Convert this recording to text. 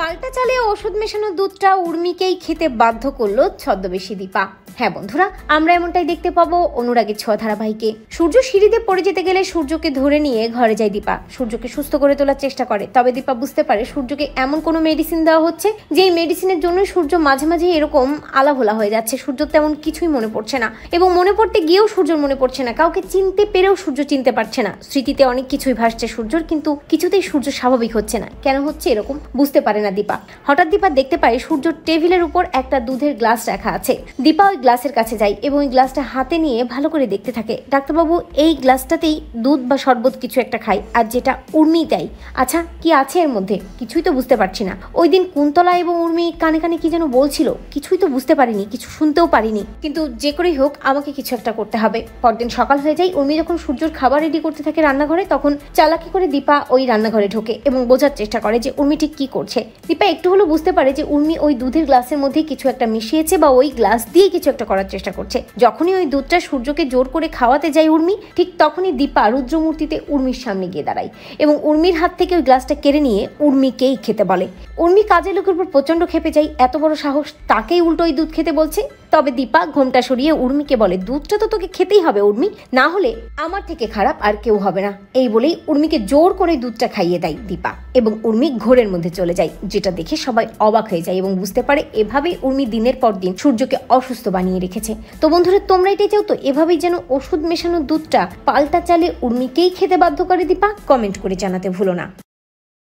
পাল্টা চালে ওষুধ মেশানো দুধটা উর্মিকেই খেতে বাধ্য করলো ছদ্মবেশী দীপা। হ্যাঁ বন্ধুরা, আমরা এমনটাই দেখতে পাবো অনুরাগের ছোঁয়া ধারাবাহিকে। সূর্য সিঁড়িতে পড়ে যেতে গেলে সূর্যকে ধরে নিয়ে ঘরে যায় দীপা। সূর্যকে সুস্থ করে তোলার চেষ্টা করে, তবে দীপা বুঝতে পারে সূর্যকে এমন কোনো মেডিসিন দেওয়া হচ্ছে যে মেডিসিনের জন্য সূর্য মাঝে মাঝে এরকম আলাভোলা হয়ে যাচ্ছে। সূর্য তেমন কিছুই মনে পড়ছে না, এবং মনে পড়তে গিয়েও সূর্যর মনে পড়ছে না। কাউকে চিনতে পেরেও সূর্য চিনতে পারছে না। স্মৃতিতে অনেক কিছুই ভাসছে সূর্যর, কিন্তু কিছুতেই সূর্য স্বাভাবিক হচ্ছে না। কেন হচ্ছে এরকম বুঝতে পারে না দীপা। হঠাৎ দীপা দেখতে পায় সূর্যর টেবিলের উপর একটা দুধের গ্লাস রাখা আছে। দীপা ওই গ্লাসের কাছে যায় এবং ওই গ্লাসটা হাতে নিয়ে ভালো করে দেখতে থাকে। ডাক্তারবাবু এই গ্লাসটাতেই দুধ বা শরবত কিছু একটা খায়, আর যেটা উর্মি দেয়। আচ্ছা, কি আছে এর মধ্যে? কিছুই তো বুঝতে পারছি না। ওই দিন কুন্তলা এবং উর্মি কানে কানে কি যেন বলছিল, কিছুই তো বুঝতে পারিনি, কিছু শুনতেও পারিনি। কিন্তু যে করেই হোক আমাকে কিছু একটা করতে হবে। পরদিন সকাল হয়ে যায়। উর্মি যখন সূর্যর খাবার রেডি করতে থাকে রান্নাঘরে, তখন চালাকি করে দীপা ওই রান্নাঘরে ঢোকে এবং বোঝার চেষ্টা করে যে উর্মি ঠিক কি করছে। দীপা একটু হলেও বুঝতে পারে যে উর্মি ওই দুধের গ্লাসের মধ্যে কিছু একটা মিশিয়েছে বা ওই গ্লাস দিয়ে কিছু একটা করার চেষ্টা করছে। যখনই ওই দুধটা সূর্যকে জোর করে খাওয়াতে যায় উর্মি, ঠিক তখনই দীপা রুদ্রমূর্তিতে উর্মির সামনে গিয়ে দাঁড়ায় এবং উর্মির হাত থেকে ওই গ্লাসটা কেড়ে নিয়ে উর্মিকেই খেতে বলে। উর্মি কাজের লোকের উপর প্রচন্ড খেপে যায়। এত বড় সাহস, তাকেই উল্টো ওই দুধ খেতে বলছে। তবে দীপা ঘোমটা সরিয়ে উর্মিকে বলে, দুধটা তো তোকে খেতেই হবে উর্মি, না হলে আমার থেকে খারাপ আর কেউ হবে না। এই বলেই উর্মিকে জোর করে দুধটা খাইয়ে দেয় দীপা, এবং উর্মি ঘোরের মধ্যে চলে যায়। যেটা দেখে সবাই অবাক হয়ে যায় এবং বুঝতে পারে এভাবেই উর্মি দিনের পর দিন সূর্যকে অসুস্থ বানিয়ে রেখেছে। তো বন্ধুরা, তোমরা এটাই চাও তো এভাবেই যেন ওষুধ মেশানো দুধটা পাল্টা চালে উর্মিকেই খেতে বাধ্য করে দীপা? কমেন্ট করে জানাতে ভুলো না।